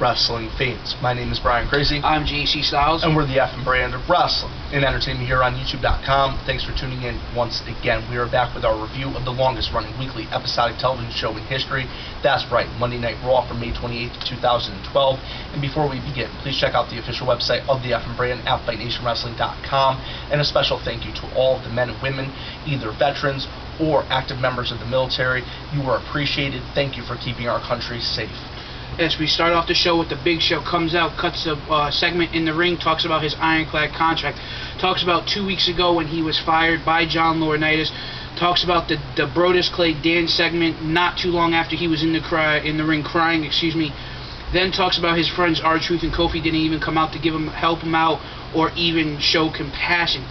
wrestling fans. My name is Brian Crazy. I'm JC Styles. And we're the F and brand of wrestling and entertainment here on YouTube.com. Thanks for tuning in once again. We are back with our review of the longest running weekly episodic television show in history. That's right, Monday Night Raw from May 28th, 2012. And before we begin, please check out the official website of the F and brand at FightNationWrestling.com. And a special thank you to all of the men and women, either veterans or active members of the military. You are appreciated. Thank you for keeping our country safe. Yes, we start off the show with the Big Show. Comes out, cuts a segment in the ring, talks about his ironclad contract. Talks about 2 weeks ago when he was fired by John Laurinaitis. Talks about the Brodus Clay Dan segment not too long after he was in the ring crying. Then talks about his friends R-Truth and Kofi didn't even come out to help him out or even show compassion.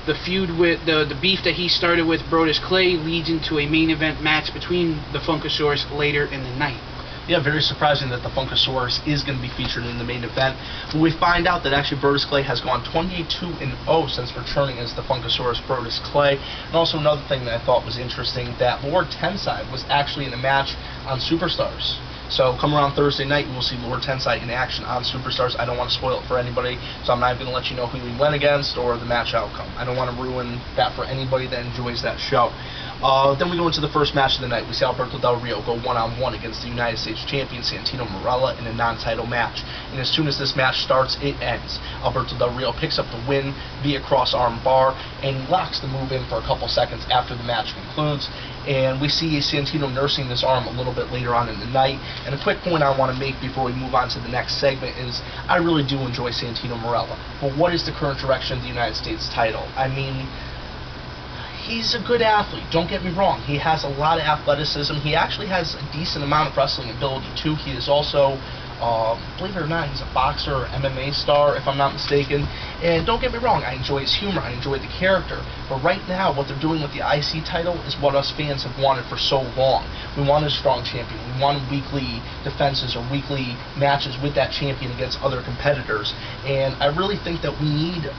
The feud with the beef that he started with Brodus Clay leads into a main event match between the Funkasaurus later in the night. Yeah, very surprising that the Funkasaurus is going to be featured in the main event. But we find out that actually Brodus Clay has gone 28-2-0 since returning as the Funkasaurus Brodus Clay. And also another thing that I thought was interesting, that Lord Tensai was actually in a match on Superstars. So come around Thursday night, you will see Lord Tensai in action on Superstars. I don't want to spoil it for anybody, so I'm not even going to let you know who he went against or the match outcome. I don't want to ruin that for anybody that enjoys that show. Then we go into the first match of the night. We see Alberto Del Rio go one-on-one against the United States champion Santino Marella in a non-title match. And as soon as this match starts, it ends. Alberto Del Rio picks up the win via cross-arm bar, and he locks the move in for a couple seconds after the match concludes. And we see Santino nursing this arm a little bit later on in the night. And a quick point I want to make before we move on to the next segment is I really do enjoy Santino Marella. But what is the current direction of the United States title? I mean, he's a good athlete, don't get me wrong. He has a lot of athleticism. He actually has a decent amount of wrestling ability, too. He is also, believe it or not, he's a boxer or MMA star, if I'm not mistaken. And don't get me wrong, I enjoy his humor, I enjoy the character. But right now, what they're doing with the IC title is what us fans have wanted for so long. We want a strong champion. We want weekly defenses or weekly matches with that champion against other competitors. And I really think that we need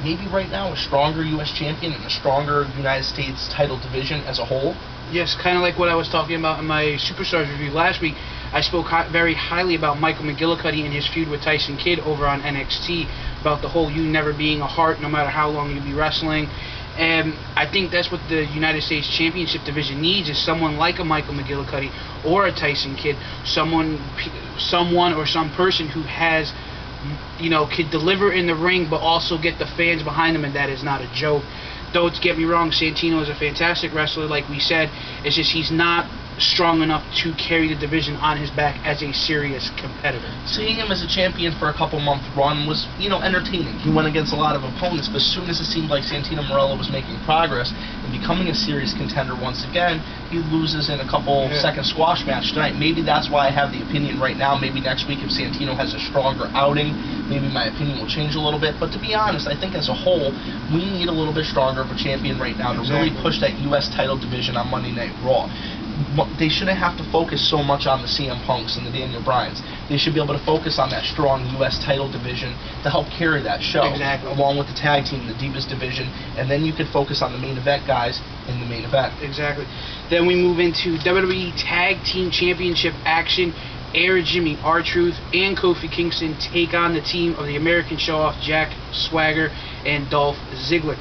maybe right now a stronger U.S. champion and a stronger United States title division as a whole. Yes, kind of like what I was talking about in my Superstars review last week. I spoke very highly about Michael McGillicuddy and his feud with Tyson Kidd over on NXT, about the whole you never being a heart no matter how long you be wrestling. And I think that's what the United States Championship division needs, is someone like a Michael McGillicuddy or a Tyson Kidd, someone or some person who has, could deliver in the ring but also get the fans behind them, and that is not a joke. Don't get me wrong, Santino is a fantastic wrestler, like we said. It's just he's not strong enough to carry the division on his back as a serious competitor. Seeing him as a champion for a couple-month run was, entertaining. He went against a lot of opponents, but as soon as it seemed like Santino Marella was making progress and becoming a serious contender once again, he loses in a couple-second squash match tonight. Maybe that's why I have the opinion right now. Maybe next week if Santino has a stronger outing, maybe my opinion will change a little bit. But to be honest, I think as a whole, we need a little bit stronger of a champion right now to really push that U.S. title division on Monday Night Raw. They shouldn't have to focus so much on the CM Punks and the Daniel Bryans. They should be able to focus on that strong U.S. title division to help carry that show, along with the tag team, the Divas division, and then you could focus on the main event guys in the main event. Exactly. Then we move into WWE Tag Team Championship action. Air Jimmy, R-Truth, and Kofi Kingston take on the team of the American Show-Off, Jack Swagger and Dolph Ziggler.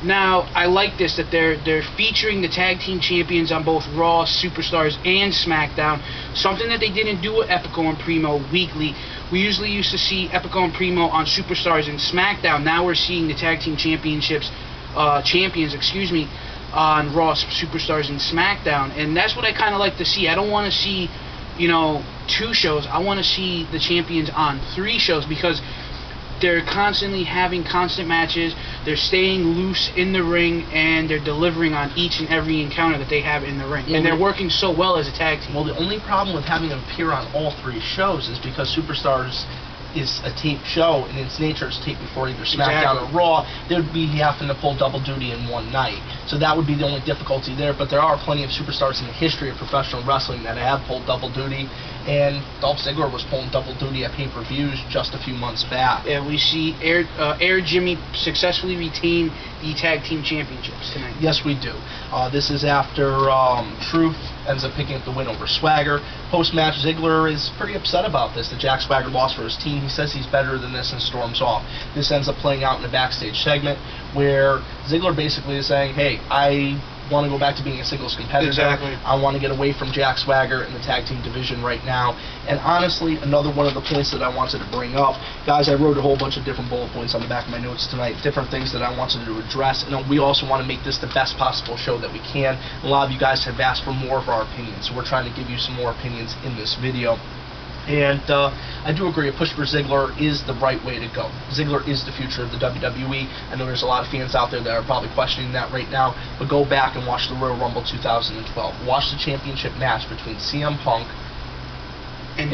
Now, I like this, that they're featuring the tag team champions on both Raw, Superstars, and SmackDown. Something that they didn't do with Epico and Primo weekly. We usually used to see Epico and Primo on Superstars and SmackDown. Now we're seeing the tag team champions, on Raw, Superstars, and SmackDown. And that's what I kind of like to see. I don't want to see, 2 shows. I want to see the champions on 3 shows, because they're constantly having constant matches, they're staying loose in the ring, and they're delivering on each and every encounter that they have in the ring. And they're working so well as a tag team. Well, the only problem with having them appear on all 3 shows is because Superstars is a taped show, and its nature is taped before either SmackDown or Raw. They would be having to pull double duty in one night. So that would be the only difficulty there, but there are plenty of superstars in the history of professional wrestling that have pulled double duty, And Dolph Ziggler was pulling double duty at pay-per-views just a few months back. Yeah, we see Air Jimmy successfully retain the tag team championships tonight. Yes, we do. This is after Truth ends up picking up the win over Swagger. Post-match, Ziggler is pretty upset about this, that Jack Swagger lost for his team. He says he's better than this and storms off. This ends up playing out in a backstage segment where Ziggler basically is saying, hey, I want to go back to being a singles competitor. Exactly. I want to get away from Jack Swagger in the tag team division right now. And honestly, another one of the points that I wanted to bring up, guys, I wrote a whole bunch of different bullet points on the back of my notes tonight, different things that I wanted to address, and we also want to make this the best possible show that we can. A lot of you guys have asked for more of our opinions, so we're trying to give you some more opinions in this video. And I do agree, a push for Ziggler is the right way to go. Ziggler is the future of the WWE. I know there's a lot of fans out there that are probably questioning that right now, but go back and watch the Royal Rumble 2012. Watch the championship match between CM Punk and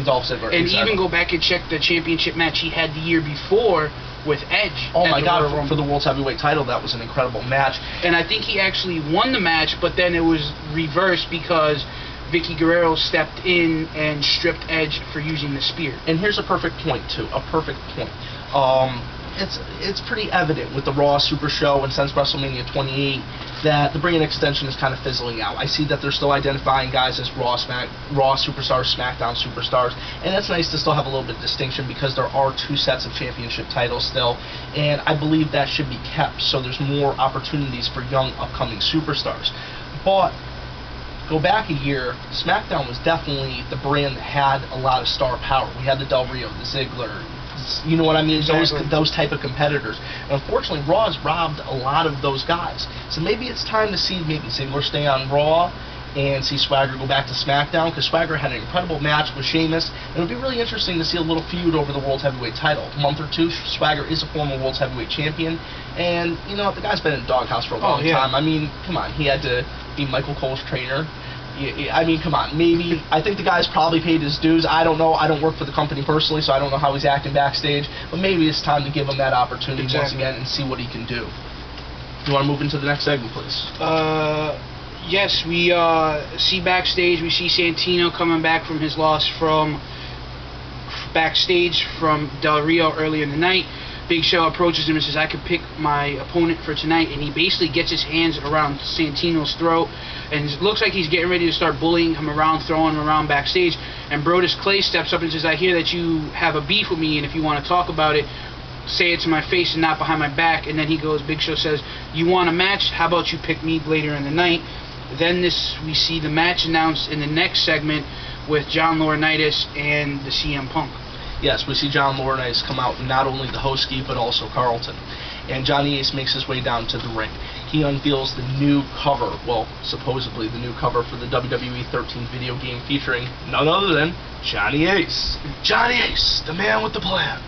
Dolph Ziggler. And even go back and check the championship match he had the year before with Edge. Oh my God, for the World Heavyweight title, that was an incredible match. And I think he actually won the match, but then it was reversed because Vicky Guerrero stepped in and stripped Edge for using the spear. And here's a perfect point, too. A perfect point. It's pretty evident with the Raw Super Show and since WrestleMania 28 that the Bring It extension is kind of fizzling out. I see that they're still identifying guys as Raw Superstars, SmackDown Superstars, and it's nice to still have a little bit of distinction because there are two sets of championship titles still, and I believe that should be kept so there's more opportunities for young upcoming superstars. But go back a year, SmackDown was definitely the brand that had a lot of star power. We had the Del Rio, the Ziggler, you know what I mean? Exactly. Those type of competitors. And unfortunately, Raw has robbed a lot of those guys. So maybe it's time to see maybe Ziggler stay on Raw and see Swagger go back to SmackDown, because Swagger had an incredible match with Sheamus. And it would be really interesting to see a little feud over the World Heavyweight title. A month or two, Swagger is a former World Heavyweight champion. And, you know, the guy's been in the doghouse for a long time. I mean, come on, he had to be Michael Cole's trainer. I mean, come on, maybe, I think the guy's probably paid his dues. I don't know. I don't work for the company personally, so I don't know how he's acting backstage. But maybe it's time to give him that opportunity once again and see what he can do. You want to move into the next segment, please? Yes, we see backstage, we see Santino coming back from his loss from backstage from Del Rio earlier in the night. Big Show approaches him and says, I could pick my opponent for tonight, and he basically gets his hands around Santino's throat, and it looks like he's getting ready to start bullying him around, throwing him around backstage, and Brodus Clay steps up and says, I hear that you have a beef with me, and if you want to talk about it, say it to my face and not behind my back. And then he goes, Big Show says, you want a match? How about you pick me later in the night? Then we see the match announced in the next segment with John Laurinaitis and the CM Punk. Yes, we see John Laurinaitis come out, not only the Hosky, but also Carlton. And Johnny Ace makes his way down to the ring. He unveils the new cover, well, supposedly the new cover for the WWE 13 video game featuring none other than Johnny Ace. Johnny Ace, the man with the plan.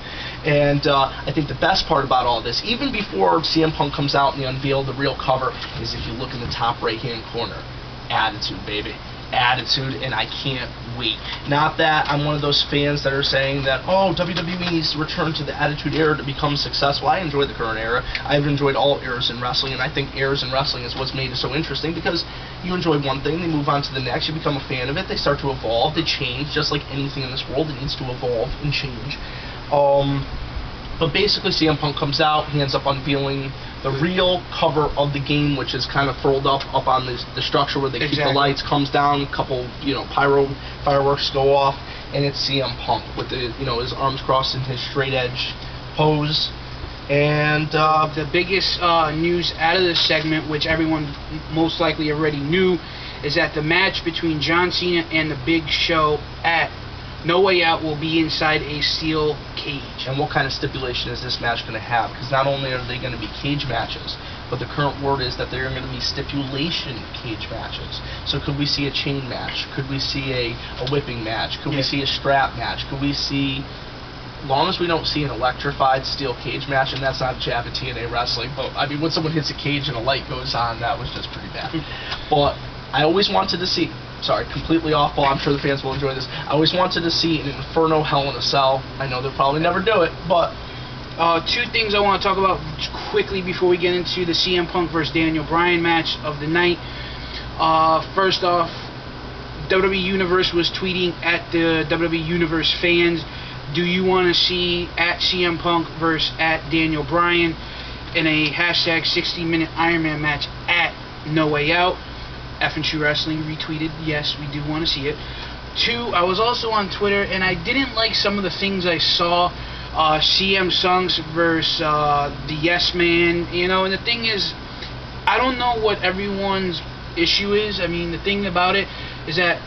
And I think the best part about all this, even before CM Punk comes out and they unveil the real cover, is if you look in the top right-hand corner, Attitude, baby. Attitude, and I can't wait. Not that I'm one of those fans that are saying that, oh, WWE needs to return to the Attitude Era to become successful. I enjoy the current era. I've enjoyed all eras in wrestling, and I think eras in wrestling is what's made it so interesting, because you enjoy one thing, they move on to the next, you become a fan of it, they start to evolve, they change, just like anything in this world, it needs to evolve and change. But basically CM Punk comes out, he ends up unveiling the real cover of the game, which is kind of furled up on the structure where they keep the lights, comes down, a couple, fireworks go off, and it's CM Punk with his arms crossed in his straight edge pose. And the biggest news out of this segment, which everyone most likely already knew, is that the match between John Cena and the Big Show at No Way Out will be inside a steel cage. And what kind of stipulation is this match going to have? Because not only are they going to be cage matches, but the current word is that they're going to be stipulation cage matches. So could we see a chain match? Could we see a whipping match? Could we see a strap match? Could we see, as long as we don't see an electrified steel cage match, and that's not a jab at TNA Wrestling, but I mean, when someone hits a cage and a light goes on, that was just pretty bad. But I always wanted to see, sorry, completely off ball, I'm sure the fans will enjoy this, I always wanted to see an Inferno Hell in a Cell. I know they'll probably never do it, but two things I want to talk about quickly before we get into the CM Punk versus Daniel Bryan match of the night. First off, WWE Universe was tweeting at the WWE Universe fans, do you want to see at CM Punk versus at Daniel Bryan in a hashtag 60-minute Iron Man match at No Way Out? F and True Wrestling retweeted, yes, we do want to see it. 2, I was also on Twitter, and I didn't like some of the things I saw. CM Punk's versus the Yes Man, you know, and the thing is, I don't know what everyone's issue is. I mean, the thing about it is that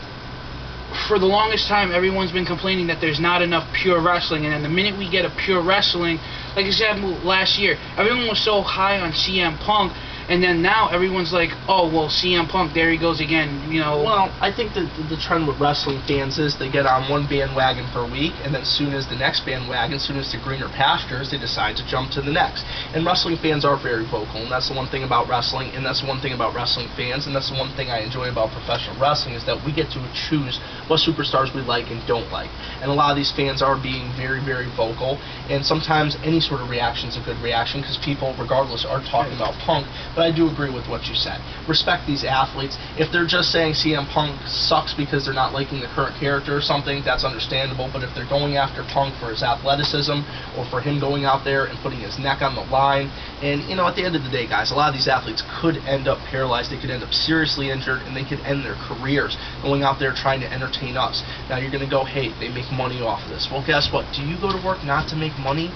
for the longest time, everyone's been complaining that there's not enough pure wrestling, and then the minute we get a pure wrestling, like I said last year, everyone was so high on CM Punk, and then now everyone's like, oh, well, CM Punk, there he goes again, you know. Well, I think that the trend with wrestling fans is they get on one bandwagon for a week, and then as soon as the next bandwagon, as soon as the greener pastures, they decide to jump to the next. And wrestling fans are very vocal, and that's the one thing about wrestling, and that's the one thing about wrestling fans, and that's the one thing I enjoy about professional wrestling, is that we get to choose what superstars we like and don't like. And a lot of these fans are being very, very vocal, and sometimes any sort of reaction is a good reaction, because people, regardless, are talking about Punk. But I do agree with what you said. Respect these athletes. If they're just saying CM Punk sucks because they're not liking the current character or something, that's understandable. But if they're going after Punk for his athleticism, or for him going out there and putting his neck on the line, and, you know, at the end of the day, guys, a lot of these athletes could end up paralyzed, they could end up seriously injured, and they could end their careers going out there trying to entertain us. Now, you're going to go, hey, they make money off of this. Well, guess what? Do you go to work not to make money?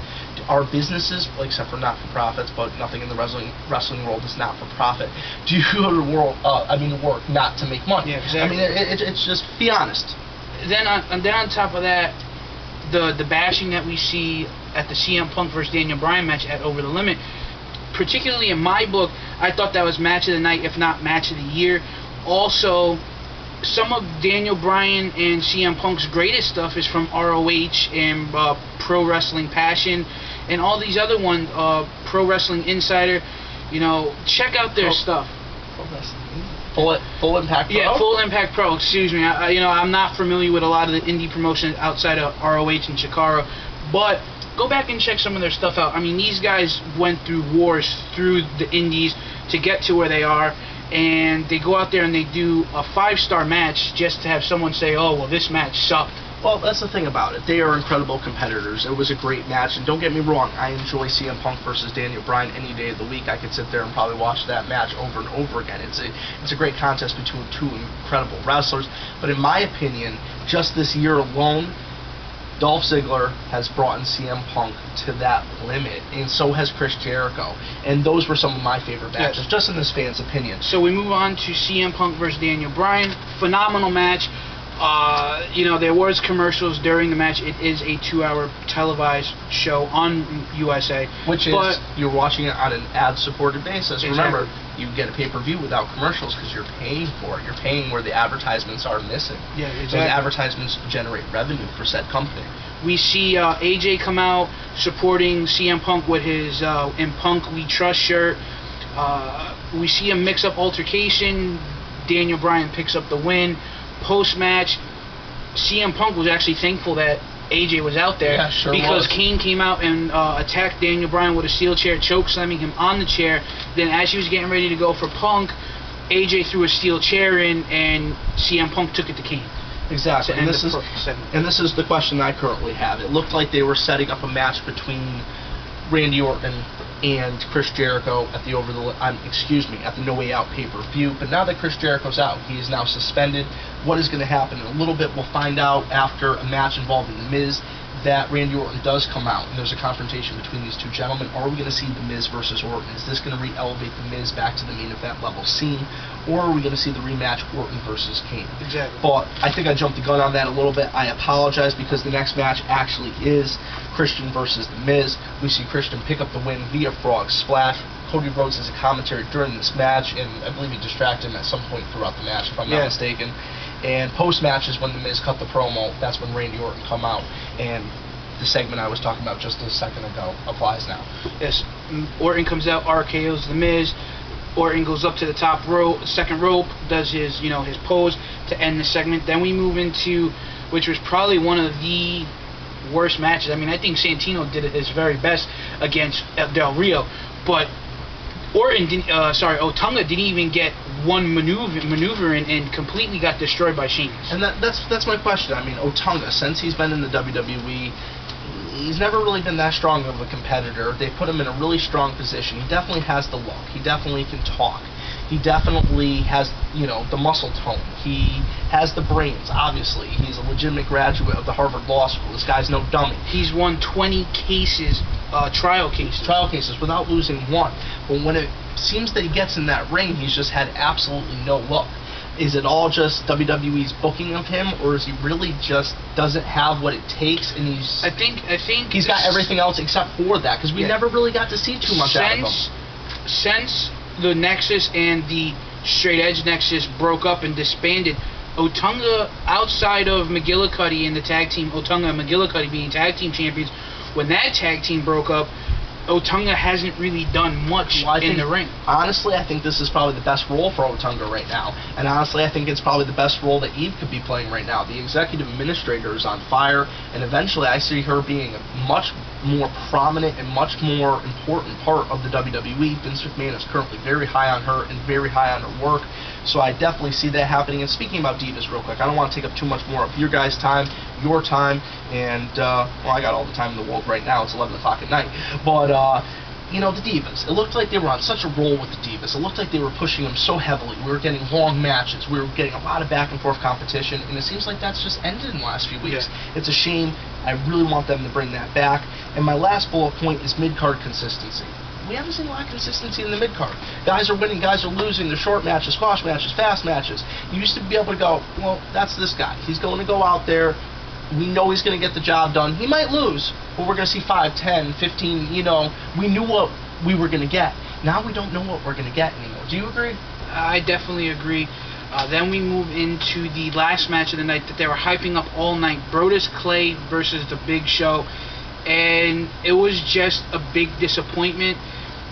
Our businesses, except for not-for-profits, but nothing in the wrestling world is not-for-profit. Do you go to work not to make money? Yeah, exactly. I mean, it's just, be honest. Then on top of that, the bashing that we see at the CM Punk versus Daniel Bryan match at Over the Limit, particularly in my book, I thought that was match of the night, if not match of the year. Also, some of Daniel Bryan and CM Punk's greatest stuff is from ROH and Pro Wrestling Passion and all these other ones, Pro Wrestling Insider. You know, check out their stuff. Full Impact Pro? Yeah, Full Impact Pro, excuse me. I'm not familiar with a lot of the indie promotions outside of ROH and Chikara, but go back and check some of their stuff out. I mean, these guys went through wars through the indies to get to where they are, and they go out there and they do a 5-star match just to have someone say, oh, well, this match sucked. Well, that's the thing about it. They are incredible competitors. It was a great match, and don't get me wrong, I enjoy CM Punk versus Daniel Bryan any day of the week. I could sit there and probably watch that match over and over again. It's a great contest between two incredible wrestlers, but in my opinion, just this year alone, Dolph Ziggler has brought in CM Punk to that limit, and so has Chris Jericho. And those were some of my favorite matches, just in this fan's opinion. So we move on to CM Punk versus Daniel Bryan. Phenomenal match. There was commercials during the match. It is a 2-hour televised show on USA. Which is, you're watching it on an ad-supported basis. Exactly. Remember, you get a pay-per-view without commercials because you're paying for it. You're paying where the advertisements are missing. Yeah, exactly. Those advertisements generate revenue for said company. We see AJ come out supporting CM Punk with his In Punk We Trust shirt. We see a mix-up altercation. Daniel Bryan picks up the win. Post-match, CM Punk was actually thankful that AJ was out there, because Kane came out and attacked Daniel Bryan with a steel chair, choke slamming him on the chair. Then as he was getting ready to go for Punk, AJ threw a steel chair in, and CM Punk took it to Kane. Exactly, and this is the question I currently have. It looked like they were setting up a match between Randy Orton and Chris Jericho at the No Way Out pay-per-view. But now that Chris Jericho's out, he is now suspended. What is going to happen? In a little bit, we'll find out after a match involving The Miz that Randy Orton does come out, and there's a confrontation between these two gentlemen. Are we going to see The Miz versus Orton? Is this going to re-elevate The Miz back to the main event level scene, or are we going to see the rematch Orton versus Kane? Exactly. But I think I jumped the gun on that a little bit. I apologize, because the next match actually is Christian versus The Miz. We see Christian pick up the win via Frog Splash. Cody Rhodes is a commentary during this match, and I believe he distracted him at some point throughout the match, if I'm not mistaken. And post-match is when The Miz cut the promo. That's when Randy Orton come out, and the segment I was talking about just a second ago applies now. Yes, Orton comes out, RKO's The Miz. Orton goes up to the top rope, second rope, does his pose to end the segment. Then we move into, which was probably one of the worst matches. I mean, I think Santino did his very best against Del Rio, but Otunga didn't even get one maneuver and completely got destroyed by Sheamus. And that's my question. I mean, Otunga, since he's been in the WWE, he's never really been that strong of a competitor. They put him in a really strong position. He definitely has the look. He definitely can talk. He definitely has, the muscle tone. He has the brains, obviously. He's a legitimate graduate of the Harvard Law School. This guy's no dummy. He's won 20 cases, trial cases, without losing one. But when it seems that he gets in that ring, he's just had absolutely no luck. Is it all just WWE's booking of him, or is he really just doesn't have what it takes, and I think he's got everything else except for that, because we never really got to see too much out of him. Since the Nexus and the Straight Edge Nexus broke up and disbanded, Otunga, outside of McGillicuddy and the tag team, Otunga and McGillicuddy being tag team champions, when that tag team broke up, Otunga hasn't really done much in the ring. Honestly, I think this is probably the best role for Otunga right now. And honestly, I think it's probably the best role that Eve could be playing right now. The executive administrator is on fire, and eventually I see her being a much more prominent and much more important part of the WWE. Vince McMahon is currently very high on her and very high on her work. So I definitely see that happening. And speaking about Divas real quick, I don't want to take up too much more of your guys' time, your time, and, well, I got all the time in the world right now. It's 11 o'clock at night. But, the Divas, it looked like they were on such a roll with the Divas. It looked like they were pushing them so heavily. We were getting long matches. We were getting a lot of back-and-forth competition, and it seems like that's just ended in the last few weeks. Yeah. It's a shame. I really want them to bring that back. And my last bullet point is mid-card consistency. We haven't seen a lot of consistency in the mid-card. Guys are winning, guys are losing. They're short matches, squash matches, fast matches. You used to be able to go, well, that's this guy. He's going to go out there. We know he's going to get the job done. He might lose, but we're going to see 5, 10, 15, we knew what we were going to get. Now we don't know what we're going to get anymore. Do you agree? I definitely agree. Then we move into the last match of the night that they were hyping up all night, Brodus Clay versus The Big Show. And it was just a big disappointment.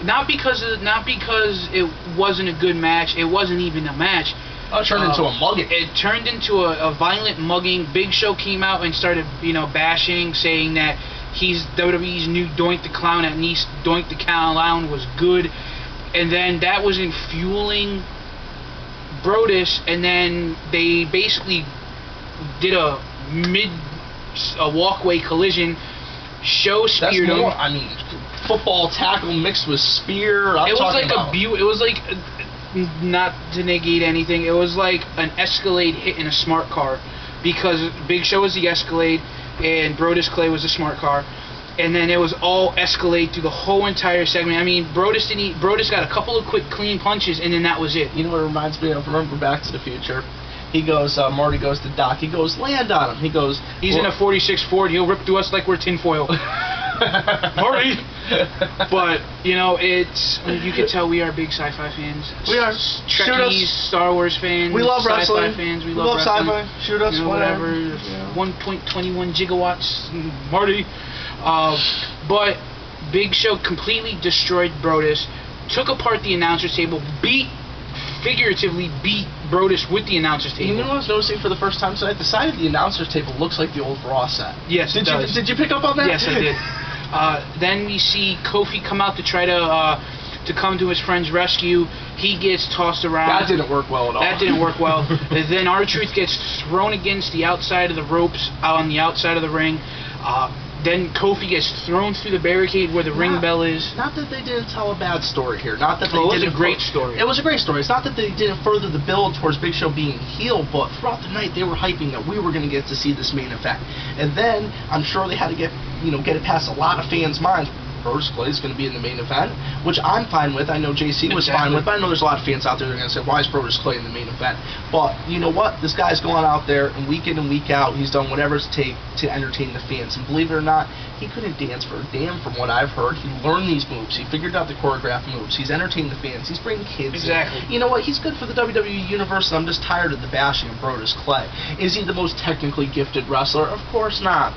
Not because it wasn't a good match. It wasn't even a match. It turned into a mugging. It turned into a violent mugging. Big Show came out and started, bashing, saying that he's WWE's new Doink the Clown. At least Doink the Clown was good. And then that was fueling Brodus, and then they basically did a walkway collision. Show speared him. I mean, football tackle mixed with spear. It was like not to negate anything. It was like an Escalade hit in a smart car, because Big Show was the Escalade and Brodus Clay was the smart car, and then it was all Escalade through the whole entire segment. I mean, Brodus got a couple of quick clean punches, and then that was it. You know what it reminds me of? Remember Back to the Future? He goes, Marty goes to Doc. He goes, land on him. He goes, he's in a 46 Ford. He'll rip through us like we're tinfoil. Marty. But you can tell we are big sci-fi fans. We are. Trekkies, Star Wars fans. We love wrestling. Sci-fi fans. We love wrestling. Sci-fi. Shoot us, whatever. 1.21 gigawatts, Marty. But Big Show completely destroyed Brodus. Took apart the announcer's table. Figuratively beat Brodus with the announcer's table. You know what I was noticing for the first time tonight? The side of the announcer's table looks like the old Raw set. Yes, it does. Did you pick up on that? Yes, I did. Then we see Kofi come out to try to come to his friend's rescue. He gets tossed around. That didn't work well at all. That didn't work well. Then R-Truth gets thrown against the outside of the ropes on the outside of the ring. Then Kofi gets thrown through the barricade where the ring bell is. Not that they didn't tell a bad story here. Not that they didn't. It was a great story. It was a great story. It's not that they didn't further the build towards Big Show being heel, but throughout the night they were hyping that we were going to get to see this main event. And then I'm sure they had to get it past a lot of fans' minds. Brodus Clay is going to be in the main event, which I'm fine with. I know JC was fine with, but I know there's a lot of fans out there that are going to say, why is Brodus Clay in the main event? But you know what? This guy's going out there, and week in and week out, he's done whatever it takes to entertain the fans. And believe it or not, he couldn't dance for a damn from what I've heard. He learned these moves. He figured out the choreographed moves. He's entertained the fans. He's bringing kids Exactly. in. You know what? He's good for the WWE Universe, and I'm just tired of the bashing of Brodus Clay. Is he the most technically gifted wrestler? Of course not.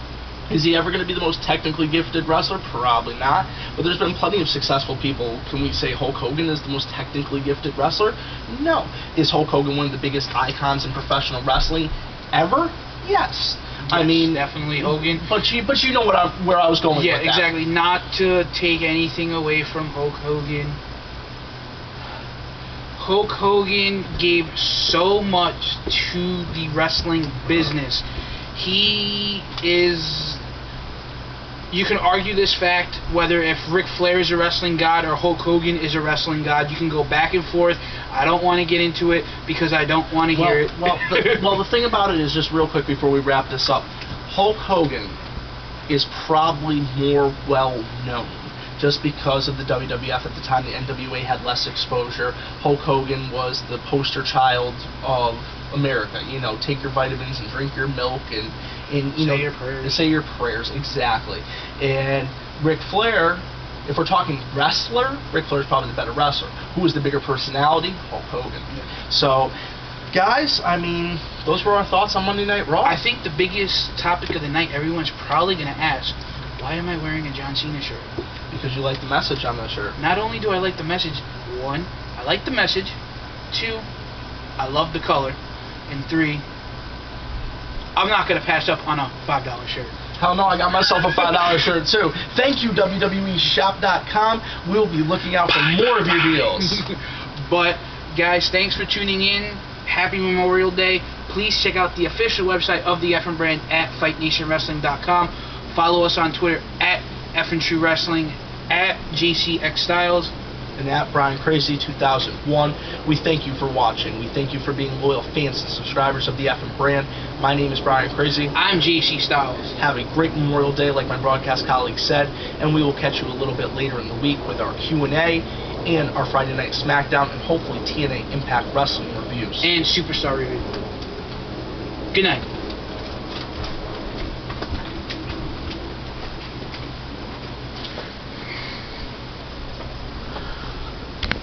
Is he ever going to be the most technically gifted wrestler? Probably not. But there's been plenty of successful people. Can we say Hulk Hogan is the most technically gifted wrestler? No. Is Hulk Hogan one of the biggest icons in professional wrestling ever? Yes. I mean, definitely Hogan. But you know where I was going with that. Yeah, exactly. Not to take anything away from Hulk Hogan. Hulk Hogan gave so much to the wrestling business. He is... You can argue this fact, whether if Ric Flair is a wrestling god or Hulk Hogan is a wrestling god. You can go back and forth. I don't want to get into it because I don't want to hear it. Well, the thing about it is, just real quick before we wrap this up, Hulk Hogan is probably more well known just because of the WWF at the time. The NWA had less exposure. Hulk Hogan was the poster child of America. You know, take your vitamins and drink your milk and you say your prayers. Say your prayers, exactly. And Ric Flair, if we're talking wrestler, Ric Flair is probably the better wrestler. Who is the bigger personality? Hulk Hogan. Yeah. So, guys, I mean, those were our thoughts on Monday Night Raw. I think the biggest topic of the night, everyone's probably going to ask, why am I wearing a John Cena shirt? Because you like the message on that shirt. Not only do I like the message, 1, I like the message, 2, I love the color, and 3, I'm not going to pass up on a $5 shirt. Hell no, I got myself a $5 shirt too. Thank you, WWEshop.com. We'll be looking out for more of your deals. But, guys, thanks for tuning in. Happy Memorial Day. Please check out the official website of the Effin brand at FightNationWrestling.com. Follow us on Twitter at EffinTrueWrestling, at JCXStyles, and at Brian Crazy 2001. We thank you for watching. We thank you for being loyal fans and subscribers of the Effin brand. My name is Brian Crazy. I'm JC Styles. Have a great Memorial Day, like my broadcast colleague said, and we will catch you a little bit later in the week with our Q&A and our Friday Night SmackDown and hopefully TNA Impact Wrestling reviews. And Superstar review. Good night.